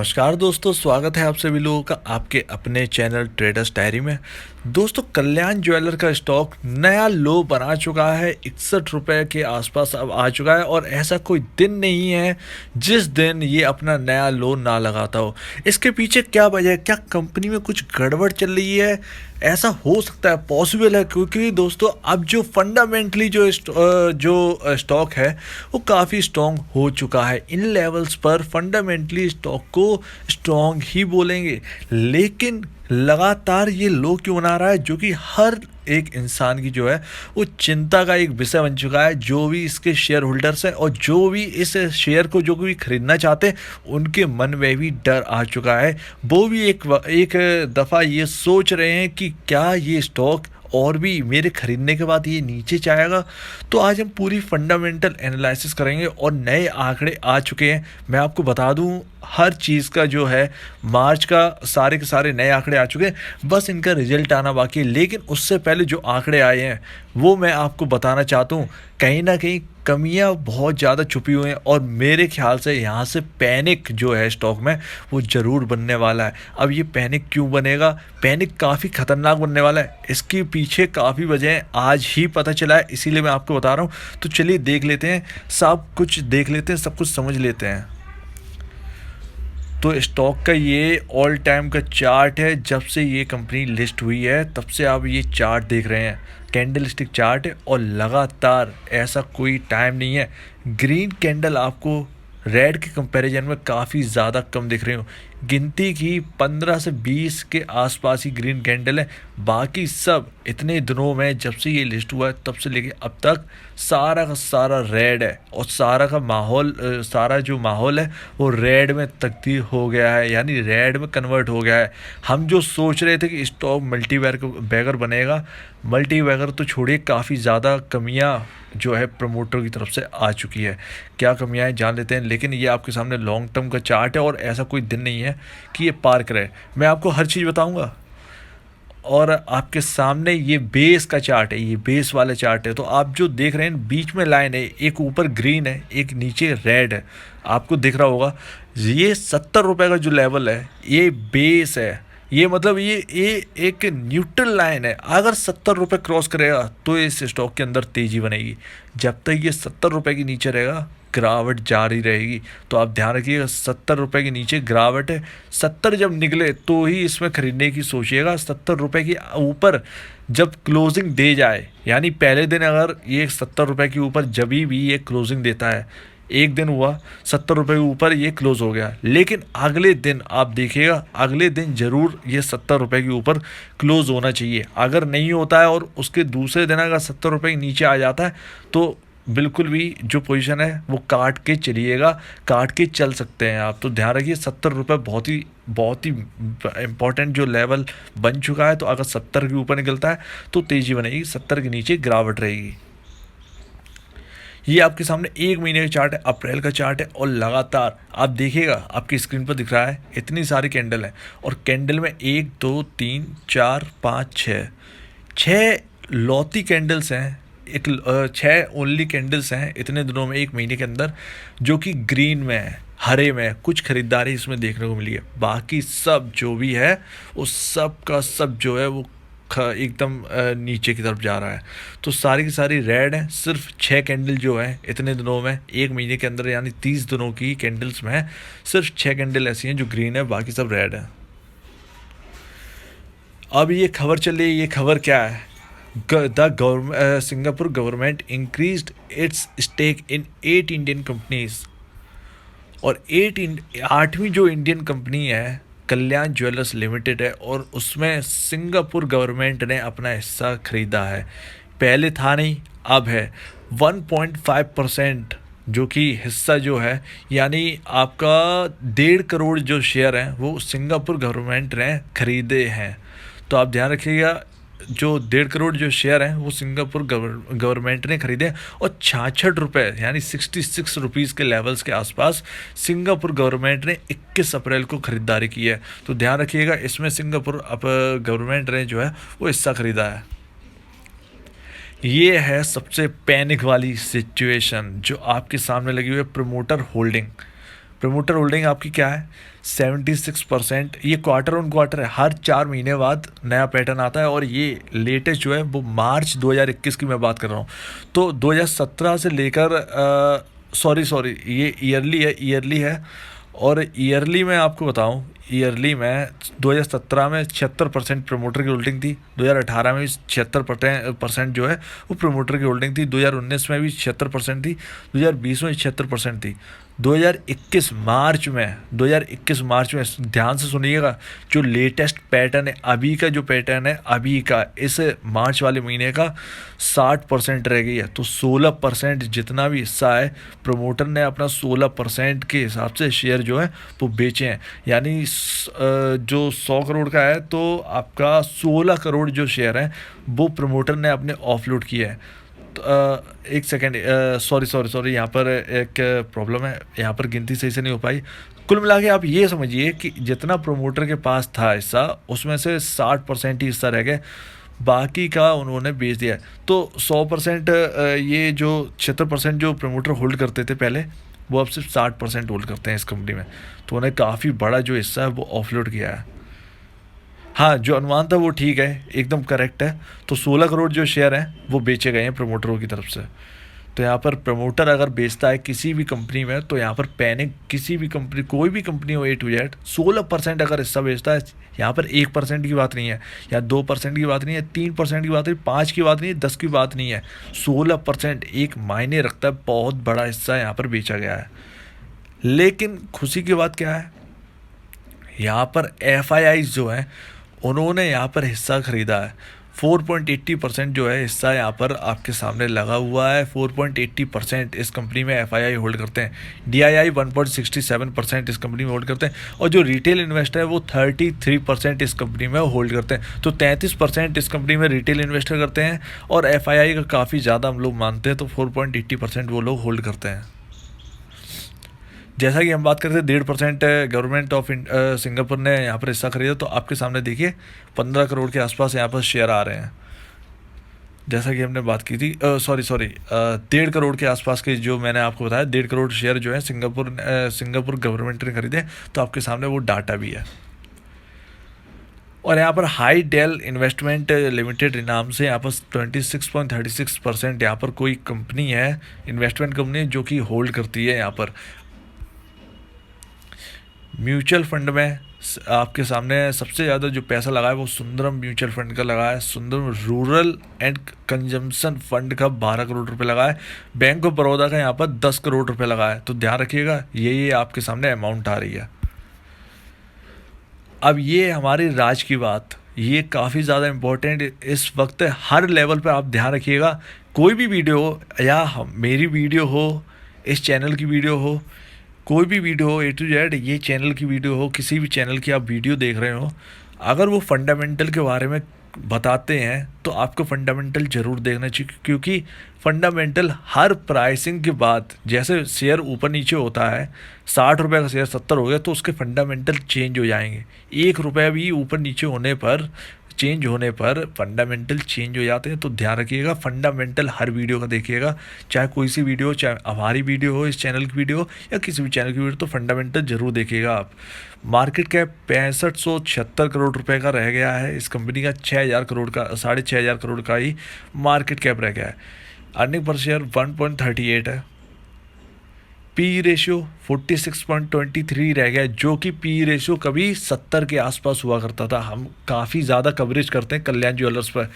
नमस्कार दोस्तों, स्वागत है आप सभी लोगों का आपके अपने चैनल ट्रेडर्स डायरी में। दोस्तों, कल्याण ज्वेलर का स्टॉक नया लो बना चुका है। 61 रुपये के आसपास अब आ चुका है और ऐसा कोई दिन नहीं है जिस दिन ये अपना नया लो ना लगाता हो। इसके पीछे क्या वजह है? क्या कंपनी में कुछ गड़बड़ चल रही है? ऐसा हो सकता है, पॉसिबल है, क्योंकि दोस्तों अब जो फंडामेंटली जो स्टॉक है वो काफ़ी स्ट्रॉन्ग हो चुका है। इन लेवल्स पर फंडामेंटली स्टॉक को स्ट्रॉन्ग ही बोलेंगे, लेकिन लगातार ये लो क्यों बना रहा है, जो कि हर एक इंसान की जो है वो चिंता का एक विषय बन चुका है। जो भी इसके शेयर होल्डर्स हैं और जो भी इस शेयर को जो भी खरीदना चाहते हैं, उनके मन में भी डर आ चुका है। वो भी एक दफ़ा ये सोच रहे हैं कि क्या ये स्टॉक और भी मेरे खरीदने के बाद ये नीचे जाएगा। तो आज हम पूरी फंडामेंटल एनालिसिस करेंगे और नए आंकड़े आ चुके हैं। मैं आपको बता दूं, हर चीज़ का जो है मार्च का सारे के सारे नए आंकड़े आ चुके हैं, बस इनका रिजल्ट आना बाकी है। लेकिन उससे पहले जो आंकड़े आए हैं वो मैं आपको बताना चाहता हूँ। कहीं ना कहीं कमियां बहुत ज़्यादा छुपी हुई हैं और मेरे ख्याल से यहाँ से पैनिक जो है स्टॉक में वो ज़रूर बनने वाला है। अब ये पैनिक क्यों बनेगा? पैनिक काफ़ी ख़तरनाक बनने वाला है। इसके पीछे काफ़ी वजह आज ही पता चला है, इसीलिए मैं आपको बता रहा हूँ। तो चलिए देख लेते हैं, सब कुछ देख लेते हैं, सब कुछ समझ लेते हैं। तो स्टॉक का ये ऑल टाइम का चार्ट है। जब से ये कंपनी लिस्ट हुई है तब से आप ये चार्ट देख रहे हैं, कैंडल स्टिक चार्ट है और लगातार ऐसा कोई टाइम नहीं है। ग्रीन कैंडल आपको रेड के कंपैरिजन में काफ़ी ज़्यादा कम दिख रही हो। गिनती की 15 से 20 के आसपास ही ग्रीन कैंडल है। बाकी सब इतने दिनों में, जब से ये लिस्ट हुआ है तब से लेके अब तक, सारा का सारा रेड है और सारा का माहौल सारा जो माहौल है वो रेड में तब्दील हो गया है, यानी रेड में कन्वर्ट हो गया है। हम जो सोच रहे थे कि स्टॉक मल्टी बैगर बनेगा, मल्टी बैगर तो छोड़िए, काफ़ी ज़्यादा कमियां जो है प्रमोटर की तरफ से आ चुकी है। क्या कमियां हैं जान लेते हैं। लेकिन ये आपके सामने लॉन्ग टर्म का चार्ट है और ऐसा कोई दिन नहीं है कि ये पार करे। मैं आपको हर चीज़ बताऊंगा। और आपके सामने ये बेस का चार्ट है, ये बेस वाला चार्ट है। तो आप जो देख रहे हैं बीच में लाइन है, एक ऊपर ग्रीन है, एक नीचे रेड है, आपको दिख रहा होगा। ये 70 रुपये का जो लेवल है ये बेस है। ये मतलब ये एक न्यूट्रल लाइन है। अगर 70 रुपये क्रॉस करेगा तो इस स्टॉक के अंदर तेज़ी बनेगी। जब तक ये 70 रुपये के नीचे रहेगा गिरावट जारी रहेगी। तो आप ध्यान रखिएगा, 70 रुपये के नीचे गिरावट है। 70 जब निकले तो ही इसमें खरीदने की सोचिएगा। 70 रुपये के ऊपर जब क्लोजिंग दे जाए, यानी पहले दिन अगर ये 70 रुपये के ऊपर जब भी ये क्लोजिंग देता है, एक दिन हुआ 70 रुपये के ऊपर ये क्लोज हो गया, लेकिन अगले दिन आप देखिएगा, अगले दिन ज़रूर ये 70 रुपये के ऊपर क्लोज होना चाहिए। अगर नहीं होता है और उसके दूसरे दिन अगर 70 रुपये के नीचे आ जाता है तो बिल्कुल भी जो पोजीशन है वो काट के चलिएगा, काट के चल सकते हैं आप। तो ध्यान रखिए, 70 रुपये बहुत ही इंपॉर्टेंट जो लेवल बन चुका है। तो अगर 70 के ऊपर निकलता है तो तेज़ी बनेगी, 70 के नीचे गिरावट रहेगी। ये आपके सामने एक महीने का चार्ट है, अप्रैल का चार्ट है और लगातार आप देखिएगा, आपकी स्क्रीन पर दिख रहा है इतनी सारी कैंडल है और कैंडल में 1 2 3 4 5 6 लौती कैंडल्स हैं। 6 ओनली कैंडल्स हैं इतने दिनों में, एक महीने के अंदर, जो कि ग्रीन में है, हरे में है। कुछ खरीदारी इसमें देखने को मिली है। बाकी सब जो भी है वो सब का सब जो है वो एकदम नीचे की तरफ जा रहा है। तो सारी की सारी रेड है। सिर्फ 6 कैंडल जो है इतने दिनों में, एक महीने के अंदर, यानी 30 दिनों की कैंडल्स में सिर्फ 6 कैंडल ऐसी हैं जो ग्रीन है, बाकी सब रेड है। अब ये खबर चल रही है, ये खबर क्या है? Singapore government increased its stake in 8 Indian companies. और 8वीं जो इंडियन कंपनी है कल्याण ज्वेलर्स लिमिटेड है और उसमें सिंगापुर गवर्नमेंट ने अपना हिस्सा खरीदा है। पहले था नहीं, अब है। 1.5% जो कि हिस्सा जो है, यानी आपका 1.5 करोड़ जो शेयर हैं वो सिंगापुर गवर्नमेंट ने खरीदे हैं। तो आप ध्यान रखिएगा, जो 1.5 करोड़ जो शेयर हैं वो सिंगापुर गवर्नमेंट ने खरीदे हैं और 66 रुपये यानी 66 रुपीज़ के लेवल्स के आसपास सिंगापुर गवर्नमेंट ने 21 अप्रैल को ख़रीदारी की है। तो ध्यान रखिएगा, इसमें सिंगापुर गवर्नमेंट ने जो है वो हिस्सा ख़रीदा है। ये है सबसे पैनिक वाली सिचुएशन जो आपके सामने लगी हुई है, प्रमोटर होल्डिंग। प्रमोटर होल्डिंग आपकी क्या है 76%। ये क्वार्टर ऑन क्वार्टर है, हर 4 महीने बाद नया पैटर्न आता है। और ये लेटेस्ट जो है वो मार्च 2021 की मैं बात कर रहा हूँ। तो 2017 से लेकर सॉरी ये ईयरली है। और ईयरली में आपको बताऊं, ईयरली में 2017 में 76% प्रमोटर की होल्डिंग थी, 2018 में भी 76% जो है वो प्रमोटर की होल्डिंग थी, 2019 में भी 76% थी, 2020 में 76% थी। 2021 मार्च में ध्यान से सुनिएगा, जो लेटेस्ट पैटर्न है अभी का, जो पैटर्न है अभी का इस मार्च वाले महीने का 60% रह गई है। तो 16% जितना भी हिस्सा है प्रमोटर ने अपना 16% के हिसाब से शेयर जो है वो बेचे हैं। यानी जो 100 करोड़ का है तो आपका 16 करोड़ जो शेयर है वो प्रमोटर ने अपने ऑफलोड किए हैं। एक सेकेंड, सॉरी, यहाँ पर एक प्रॉब्लम है, यहाँ पर गिनती सही से नहीं हो पाई। कुल मिला के आप ये समझिए कि जितना प्रमोटर के पास था हिस्सा उसमें से 60% ही हिस्सा रह गए, बाकी का उन्होंने बेच दिया है। तो 100% ये जो 76% जो प्रमोटर होल्ड करते थे पहले, वो अब सिर्फ 60% होल्ड करते हैं इस कंपनी में। तो उन्हें काफ़ी बड़ा जो हिस्सा है वो ऑफलोड किया है। हाँ, जो अनुमान था वो ठीक है, एकदम करेक्ट है। तो 16 करोड़ जो शेयर हैं वो बेचे गए हैं प्रमोटरों की तरफ से। तो यहाँ पर प्रमोटर अगर बेचता है किसी भी कंपनी में, तो यहाँ पर पैनिक, किसी भी कंपनी, कोई भी कंपनी हो A to Z, 16% अगर हिस्सा बेचता है, यहाँ पर 1% की बात नहीं है, या 2% की बात नहीं है, 3% की बात नहीं, 5 की बात नहीं है, 10 की बात नहीं है, 16% एक मायने रखता है, बहुत बड़ा हिस्सा यहाँ पर बेचा गया है। लेकिन खुशी की बात क्या है, यहाँ पर FIIs जो हैं उन्होंने यहाँ पर हिस्सा खरीदा है। 4.80% जो है हिस्सा यहाँ पर आपके सामने लगा हुआ है। 4.80% इस कंपनी में FII होल्ड करते हैं। DII 1.67% इस कंपनी में होल्ड करते हैं। और जो रिटेल इन्वेस्टर है वो 33% इस कंपनी में होल्ड करते हैं। तो 33% इस कंपनी में रिटेल इन्वेस्टर करते हैं, और FII का काफ़ी ज़्यादा हम लोग मानते हैं, तो 4.80% वो लोग होल्ड करते हैं। जैसा कि हम बात करते हैं 1.5% गवर्नमेंट ऑफ सिंगापुर ने यहाँ पर हिस्सा खरीदा। तो आपके सामने देखिए 15 करोड़ के आसपास यहाँ पर शेयर आ रहे हैं, जैसा कि हमने बात की थी। 1.5 करोड़ के आसपास के, जो मैंने आपको बताया 1.5 करोड़ शेयर जो है सिंगापुर गवर्नमेंट ने खरीदे। तो आपके सामने वो डाटा भी है। और यहाँ पर हाई डेल इन्वेस्टमेंट लिमिटेड नाम से यहाँ पर 26.36% यहाँ पर कोई कंपनी है, इन्वेस्टमेंट कंपनी, जो कि होल्ड करती है। यहाँ पर म्यूचुअल फंड में आपके सामने सबसे ज़्यादा जो पैसा लगा है वो सुंदरम म्यूचुअल फंड का लगा है। Sundaram rural and consumption fund का 12 करोड़ रुपए लगा है। बैंक ऑफ बड़ौदा का यहाँ पर 10 करोड़ रुपए लगा है। तो ध्यान रखिएगा, ये आपके सामने अमाउंट आ रही है। अब ये हमारी राज की बात, ये काफ़ी ज़्यादा इम्पोर्टेंट इस वक्त हर लेवल पे आप ध्यान रखिएगा। कोई भी वीडियो हो, या मेरी वीडियो हो, इस चैनल की वीडियो हो, कोई भी वीडियो हो, A to Z ये चैनल की वीडियो हो, किसी भी चैनल की आप वीडियो देख रहे हो, अगर वो फंडामेंटल के बारे में बताते हैं तो आपको फंडामेंटल ज़रूर देखना चाहिए। क्योंकि फंडामेंटल हर प्राइसिंग के बाद, जैसे शेयर ऊपर नीचे होता है, 60 रुपये का शेयर 70 हो गया तो उसके फंडामेंटल चेंज हो जाएंगे। 1 रुपया भी ऊपर नीचे होने पर, चेंज होने पर फंडामेंटल चेंज हो जाते हैं। तो ध्यान रखिएगा, फंडामेंटल हर वीडियो का देखिएगा, चाहे कोई सी वीडियो हो, चाहे हमारी वीडियो हो, इस चैनल की वीडियो हो, या किसी भी चैनल की वीडियो, तो फंडामेंटल जरूर देखिएगा आप। मार्केट कैप 6576 करोड़ रुपए का रह गया है इस कंपनी का। 6000 करोड़ का, 6500 करोड़ का ही मार्केट कैप रह गया है। अर्निंग पर शेयर 1.38 है। पी रेशियो 46.23 रह गया, जो कि पी रेशियो कभी 70 के आसपास हुआ करता था। हम काफ़ी ज़्यादा कवरेज करते हैं कल्याण ज्वेलर्स पर,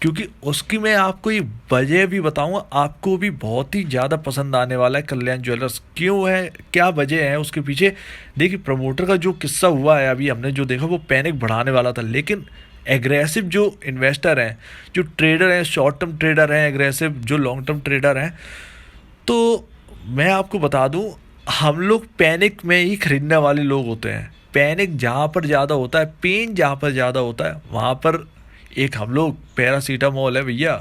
क्योंकि उसकी मैं आपको ये वजह भी बताऊंगा, आपको भी बहुत ही ज़्यादा पसंद आने वाला है कल्याण ज्वेलर्स। क्यों है, क्या वजह है उसके पीछे? देखिए, प्रमोटर का जो किस्सा हुआ है अभी हमने जो देखा, वो पैनिक बढ़ाने वाला था। लेकिन एग्रेसिव जो इन्वेस्टर हैं, जो ट्रेडर हैं, शॉर्ट टर्म ट्रेडर हैं, एग्रेसिव जो लॉन्ग टर्म ट्रेडर हैं, तो मैं आपको बता दूं, हम लोग पैनिक में ही खरीदने वाले लोग होते हैं। पैनिक जहाँ पर ज़्यादा होता है, पेन जहाँ पर ज़्यादा होता है, वहाँ पर एक हम लोग, पैरासीटामोल है भैया,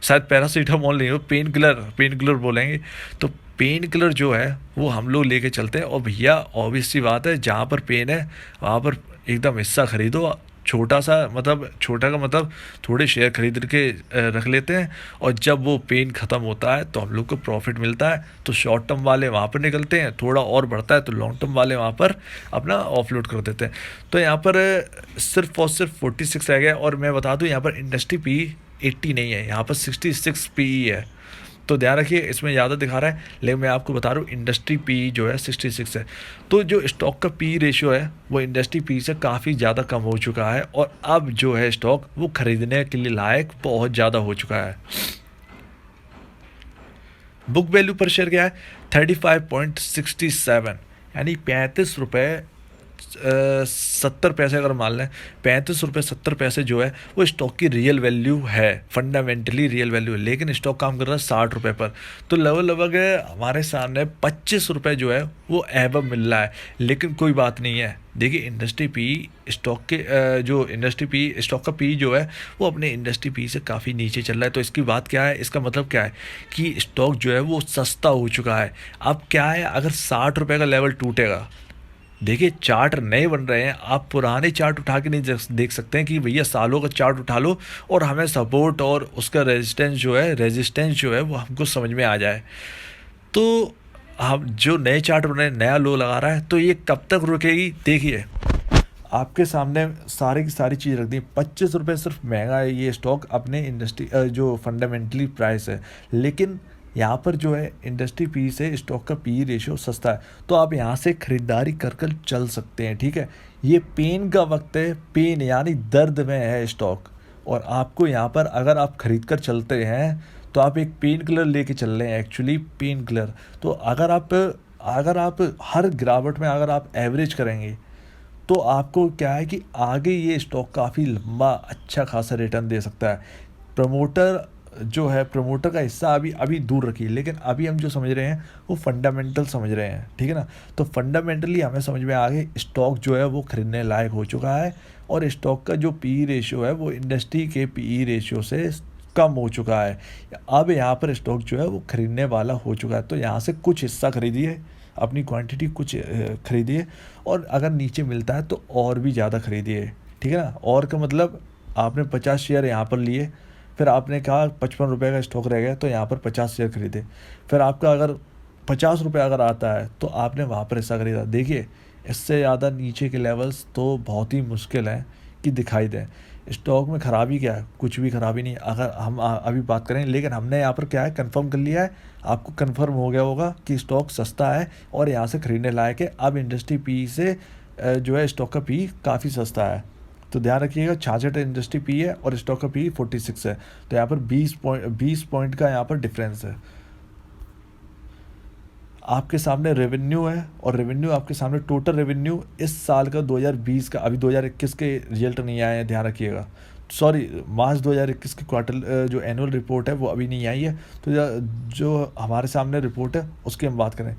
शायद पैरासीटामोल नहीं हो, पेन किलर बोलेंगे। तो पेन किलर जो है वो हम लोग लेके चलते हैं। और भैया ऑब्वियस सी बात है, जहाँ पर पेन है वहाँ पर एकदम हिस्सा खरीदो, छोटा सा मतलब छोटा का मतलब थोड़े शेयर खरीद के रख लेते हैं, और जब वो पेन ख़त्म होता है तो हम लोग को प्रॉफिट मिलता है, तो शॉर्ट टर्म वाले वहाँ पर निकलते हैं, थोड़ा और बढ़ता है तो लॉन्ग टर्म वाले वहाँ पर अपना ऑफलोड कर देते हैं। तो यहाँ पर सिर्फ और सिर्फ 46 रह गया, और मैं बता दूँ यहाँ पर इंडस्ट्री पी 80 नहीं है, यहाँ पर 66 पी है। तो ध्यान रखिए, इसमें ज़्यादा दिखा रहा है, लेकिन मैं आपको बता रहा हूँ इंडस्ट्री पी जो है 66 है। तो जो स्टॉक का पी रेशियो है वो इंडस्ट्री पी से काफ़ी ज़्यादा कम हो चुका है, और अब जो है स्टॉक वो खरीदने के लिए लायक बहुत ज़्यादा हो चुका है। बुक वैल्यू पर शेयर क्या है? 35.67, यानी 35 रुपये 70 पैसे अगर मान लें, 35 रुपये 70 पैसे जो है वो स्टॉक की रियल वैल्यू है, फंडामेंटली रियल वैल्यू है, लेकिन स्टॉक काम कर रहा है 60 रुपये पर। तो लगभग हमारे सामने 25 रुपये जो है वो एवब मिल रहा है, लेकिन कोई बात नहीं है। देखिए इंडस्ट्री पी स्टॉक के जो इंडस्ट्री पी स्टॉक का पी जो है वो अपने इंडस्ट्री पी से काफ़ी नीचे चल रहा है। तो इसकी बात क्या है, इसका मतलब क्या है कि स्टॉक जो है वो सस्ता हो चुका है। अब क्या है, अगर 60 रुपये का लेवल टूटेगा, देखिए चार्ट नए बन रहे हैं, आप पुराने चार्ट उठा के नहीं देख सकते हैं कि भैया सालों का चार्ट उठा लो और हमें सपोर्ट और उसका रेजिस्टेंस जो है वो हमको समझ में आ जाए। तो हम जो नए चार्ट बन रहे हैं, नया लो लगा रहा है, तो ये कब तक रुकेगी? देखिए आपके सामने सारी की सारी चीज़ रख दी। 25 रुपये सिर्फ महंगा है ये स्टॉक अपने इंडस्ट्री जो फंडामेंटली प्राइस है, लेकिन यहाँ पर जो है इंडस्ट्री पी से स्टॉक का पी रेशियो सस्ता है, तो आप यहाँ से ख़रीदारी कर कर चल सकते हैं। ठीक है, ये पेन का वक्त है, पेन यानी दर्द में है स्टॉक, और आपको यहाँ पर अगर आप ख़रीद कर चलते हैं तो आप एक पेन किलर लेके चल रहे हैं, एक्चुअली पेन किलर। तो अगर आप हर गिरावट में अगर आप एवरेज करेंगे तो आपको क्या है कि आगे ये स्टॉक काफ़ी लंबा अच्छा खासा रिटर्न दे सकता है। प्रमोटर का हिस्सा अभी दूर रखिए, लेकिन अभी हम जो समझ रहे हैं वो फंडामेंटल समझ रहे हैं, ठीक है ना। तो फंडामेंटली हमें समझ में आ गए स्टॉक जो है वो खरीदने लायक हो चुका है, और स्टॉक का जो पी रेशियो है वो इंडस्ट्री के पी रेशियो से कम हो चुका है। अब यहाँ पर स्टॉक जो है वो खरीदने वाला हो चुका है। तो यहाँ से कुछ हिस्सा खरीदिए, अपनी क्वांटिटी कुछ खरीदिए, और अगर नीचे मिलता है तो और भी ज़्यादा खरीदिए, ठीक है ना। और का मतलब आपने 50 शेयर यहाँ पर लिए, फिर आपने कहा 55 रुपये का स्टॉक रह गया तो यहाँ पर 50 शेयर खरीदे, फिर आपका अगर 50 रुपये अगर आता है तो आपने वहाँ पर हिस्सा खरीदा। देखिए इससे ज़्यादा नीचे के लेवल्स तो बहुत ही मुश्किल हैं कि दिखाई दें। स्टॉक में ख़राबी क्या है? कुछ भी ख़राबी नहीं, अगर हम अभी बात करें, लेकिन हमने यहाँ पर क्या है कंफर्म कर लिया है, आपको कंफर्म हो गया होगा कि स्टॉक सस्ता है और यहाँ से ख़रीदने लायक है। अब इंडस्ट्री पी से जो है स्टॉक का पी काफ़ी सस्ता है, तो ध्यान रखिएगा। 66 इंडस्ट्री पी है और स्टॉक का पी 46 है, तो यहाँ पर 20 पॉइंट का यहाँ पर डिफरेंस है। आपके सामने रेवेन्यू है, और रेवेन्यू आपके सामने टोटल रेवेन्यू इस साल का 2020 का, अभी 2021 के रिजल्ट नहीं आए हैं, ध्यान रखिएगा। सॉरी, मार्च 2021 की क्वार्टर जो एनुअल रिपोर्ट है वो अभी नहीं आई है, तो जो हमारे सामने रिपोर्ट है उसकी हम बात करें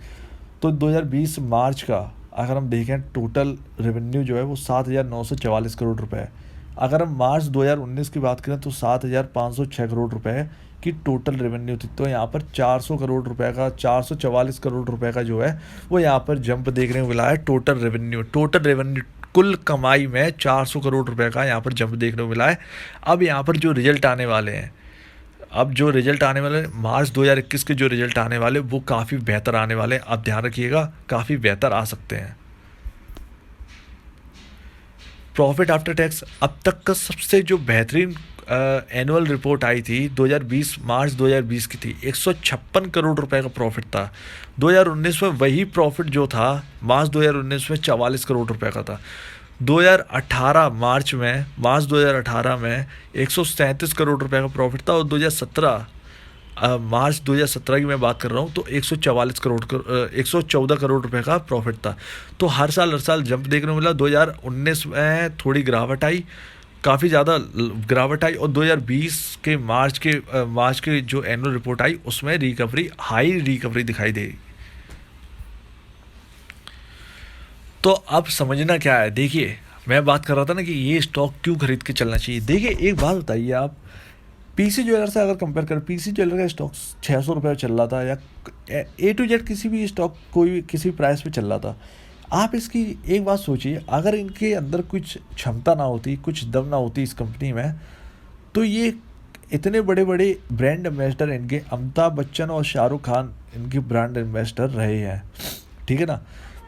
तो 2020 मार्च का अगर हम देखें टोटल रेवेन्यू जो है वो 7,944 करोड़ रुपए है। अगर हम मार्च 2019 की बात करें तो 7,506 करोड़ रुपए की टोटल रेवेन्यू थी। तो यहाँ पर 400 करोड़ रुपए का 444 करोड़ रुपए का जो है वो यहाँ पर जंप देखने को मिला है। टोटल रेवेन्यू कुल कमाई में 400 करोड़ रुपए का यहाँ पर जंप देखने को मिला है। अब यहाँ पर जो रिजल्ट आने वाले हैं, मार्च 2021 के जो रिजल्ट आने वाले वो काफ़ी बेहतर आने वाले हैं। आप ध्यान रखिएगा, काफ़ी बेहतर आ सकते हैं। प्रॉफिट आफ्टर टैक्स अब तक का सबसे जो बेहतरीन एनुअल रिपोर्ट आई थी 2020 मार्च 2020 की थी, 156 करोड़ रुपए का प्रॉफिट था। 2019 में वही प्रॉफिट जो था मार्च 2019 में 44 करोड़ रुपए का था। 2018 मार्च 2018 में 137 करोड़ रुपए का प्रॉफिट था, और 2017 मार्च 2017 की मैं बात कर रहा हूँ तो 114 करोड़ रुपए का प्रॉफिट था। तो हर साल जंप देखने को मिला। 2019 में थोड़ी गिरावट आई, काफ़ी ज़्यादा गिरावट आई, और 2020 के मार्च के जो एनुअल रिपोर्ट आई उसमें हाई रिकवरी दिखाई दी। तो अब समझना क्या है, देखिए मैं बात कर रहा था ना कि ये स्टॉक क्यों खरीद के चलना चाहिए। देखिए एक बात बताइए, आप पीसी ज्वेलर से अगर कंपेयर करें, पीसी ज्वेलर का स्टॉक 600 रुपये चल रहा था, या A to Z किसी भी स्टॉक कोई किसी प्राइस पे चल रहा था। आप इसकी एक बात सोचिए, अगर इनके अंदर कुछ क्षमता ना होती, कुछ दम ना होती इस कंपनी में, तो ये इतने बड़े बड़े ब्रांड एम्बेसडर इनके अमिताभ बच्चन और शाहरुख खान इनके ब्रांड एम्बेसडर रहे हैं, ठीक है ना।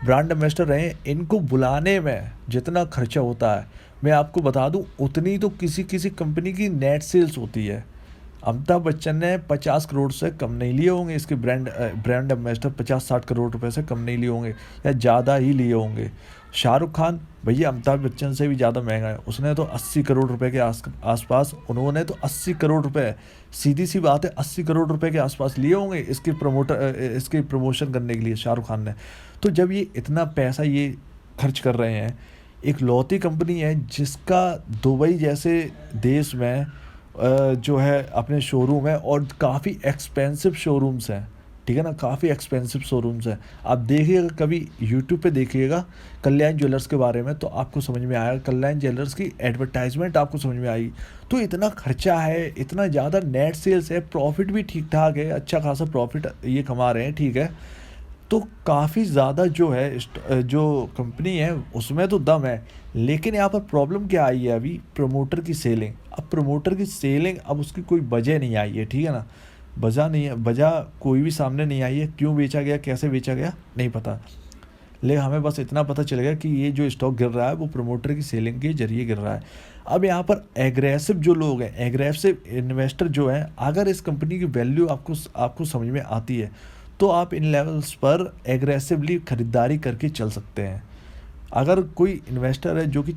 ब्रांड एम्बेसडर रहे हैं, इनको बुलाने में जितना खर्चा होता है मैं आपको बता दूं उतनी तो किसी किसी कंपनी की नेट सेल्स होती है। अमिताभ बच्चन ने 50 करोड़ से कम नहीं लिए होंगे, इसके ब्रांड एम्बेसडर 50-60 करोड़ रुपए से कम नहीं लिए होंगे, या ज़्यादा ही लिए होंगे। शाहरुख खान भैया अमिताभ बच्चन से भी ज़्यादा महंगा है, उसने तो 80 करोड़ रुपए के आसपास, उन्होंने तो 80 करोड़ रुपए, सीधी सी बात है 80 करोड़ रुपए के आसपास लिए होंगे इसके प्रमोशन करने के लिए शाहरुख खान ने। तो जब ये इतना पैसा ये खर्च कर रहे हैं, एक लौती कंपनी है जिसका दुबई जैसे देश में जो है अपने शोरूम है, और काफ़ी एक्सपेंसिव शोरूम्स हैं, ठीक है ना, काफ़ी एक्सपेंसिव शोरूम्स हैं। आप देखिएगा कभी यूट्यूब पे देखिएगा कल्याण ज्वेलर्स के बारे में, तो आपको समझ में आएगा, कल्याण ज्वेलर्स की एडवर्टाइजमेंट आपको समझ में आएगी। तो इतना खर्चा है, इतना ज़्यादा नेट सेल्स है, प्रॉफिट भी ठीक ठाक है, अच्छा खासा प्रॉफिट ये कमा रहे हैं, ठीक है। तो काफ़ी ज़्यादा जो है जो कंपनी है उसमें तो दम है, लेकिन यहाँ पर प्रॉब्लम क्या आई है अभी, प्रमोटर की सेलिंग। अब प्रमोटर की सेलिंग, अब उसकी कोई वजह नहीं आई है, ठीक है ना, वजह नहीं है, वजह कोई भी सामने नहीं आई है, क्यों बेचा गया, कैसे बेचा गया नहीं पता। लेकिन हमें बस इतना पता चल गया कि ये जो स्टॉक गिर रहा है वो प्रमोटर की सेलिंग के जरिए गिर रहा है। अब यहाँ पर एग्रेसिव जो लोग हैं, एग्रेसिव इन्वेस्टर जो हैं, अगर इस कंपनी की वैल्यू आपको समझ में आती है तो आप इन लेवल्स पर एग्रेसिवली ख़रीदारी करके चल सकते हैं। अगर कोई इन्वेस्टर है जो कि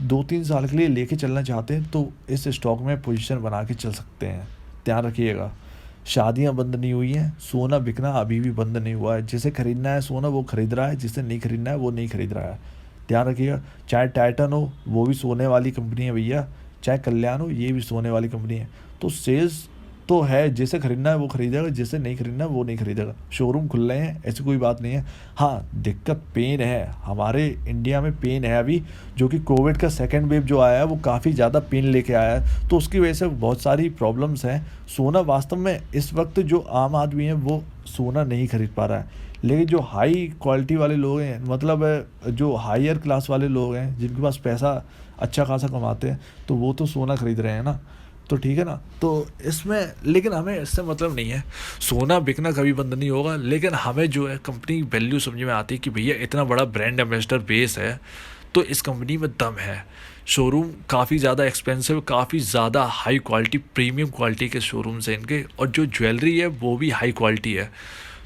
2-3 साल के लिए लेके चलना चाहते हैं तो इस स्टॉक में पोजीशन बना के चल सकते हैं। ध्यान रखिएगा, शादियां बंद नहीं हुई हैं, सोना बिकना अभी भी बंद नहीं हुआ है। जिसे खरीदना है सोना वो खरीद रहा है, जिसे नहीं खरीदना है वो नहीं खरीद रहा है। ध्यान रखिएगा, चाहे टाइटन हो वो भी सोने वाली कंपनी है भैया, चाहे कल्याण हो ये भी सोने वाली कंपनी है। तो सेल्स तो है, जिसे खरीदना है वो खरीदेगा, जिसे नहीं खरीदना है वो नहीं खरीदेगा। शोरूम खुल रहे हैं, ऐसी कोई बात नहीं है। हाँ, दिक्कत पेन है, हमारे इंडिया में पेन है अभी, जो कि कोविड का सेकेंड वेव जो आया है वो काफ़ी ज़्यादा पेन लेके आया है, तो उसकी वजह से बहुत सारी प्रॉब्लम्स हैं। सोना वास्तव में इस वक्त जो आम आदमी है वो सोना नहीं खरीद पा रहा है, लेकिन जो हाई क्वालिटी वाले लोग हैं, मतलब जो हायर क्लास वाले लोग हैं जिनके पास पैसा अच्छा खासा कमाते हैं, तो वो तो सोना खरीद रहे हैं ना। तो ठीक है ना, तो इसमें लेकिन हमें इससे मतलब नहीं है, सोना बिकना कभी बंद नहीं होगा, लेकिन हमें जो है कंपनी वैल्यू समझ में आती है कि भैया इतना बड़ा ब्रांड एम्बेसडर बेस है तो इस कंपनी में दम है। शोरूम काफ़ी ज़्यादा एक्सपेंसिव, काफ़ी ज़्यादा हाई क्वालिटी, प्रीमियम क्वालिटी के शोरूम्स हैं इनके, और जो ज्वेलरी है वो भी हाई क्वालिटी है।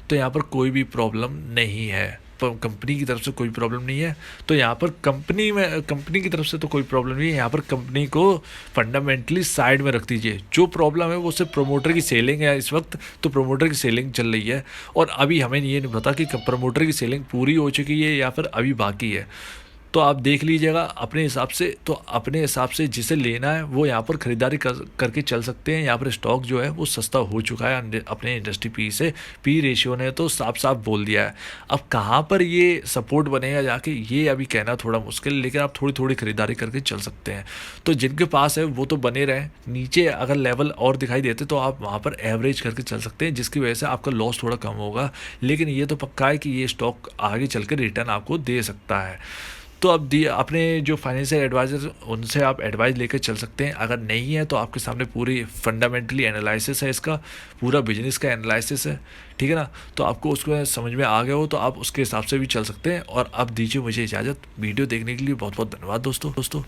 तो यहाँ पर कोई भी प्रॉब्लम नहीं है, कंपनी की तरफ से कोई प्रॉब्लम नहीं है। तो यहाँ पर कंपनी की तरफ से तो कोई प्रॉब्लम नहीं है। यहाँ पर कंपनी को फंडामेंटली साइड में रख दीजिए। जो प्रॉब्लम है वो सिर्फ प्रमोटर की सेलिंग है इस वक्त, तो प्रमोटर की सेलिंग चल रही है, और अभी हमें ये नहीं पता कि प्रमोटर की सेलिंग पूरी हो चुकी है या फिर अभी बाकी है। तो आप देख लीजिएगा अपने हिसाब से, तो अपने हिसाब से जिसे लेना है वो यहाँ पर ख़रीदारी करके चल सकते हैं। यहाँ पर स्टॉक जो है वो सस्ता हो चुका है अपने इंडस्ट्री पी से, पी रेशियो ने तो साफ साफ बोल दिया है। अब कहाँ पर ये सपोर्ट बनेगा जाके ये अभी कहना थोड़ा मुश्किल, लेकिन आप थोड़ी थोड़ी ख़रीदारी करके चल सकते हैं। तो जिनके पास है वो तो बने रहें, नीचे अगर लेवल और दिखाई देते तो आप वहाँ पर एवरेज करके चल सकते हैं, जिसकी वजह से आपका लॉस थोड़ा कम होगा। लेकिन ये तो पक्का है कि ये स्टॉक आगे चल के रिटर्न आपको दे सकता है। तो अब अपने जो फाइनेंशियल एडवाइज़र उनसे आप एडवाइस लेकर चल सकते हैं। अगर नहीं है तो आपके सामने पूरी फंडामेंटली एनालिसिस है, इसका पूरा बिजनेस का एनालिसिस है, ठीक है ना। तो आपको उसको समझ में आ गया हो तो आप उसके हिसाब से भी चल सकते हैं। और अब दीजिए मुझे इजाज़त। वीडियो देखने के लिए बहुत बहुत धन्यवाद दोस्तों।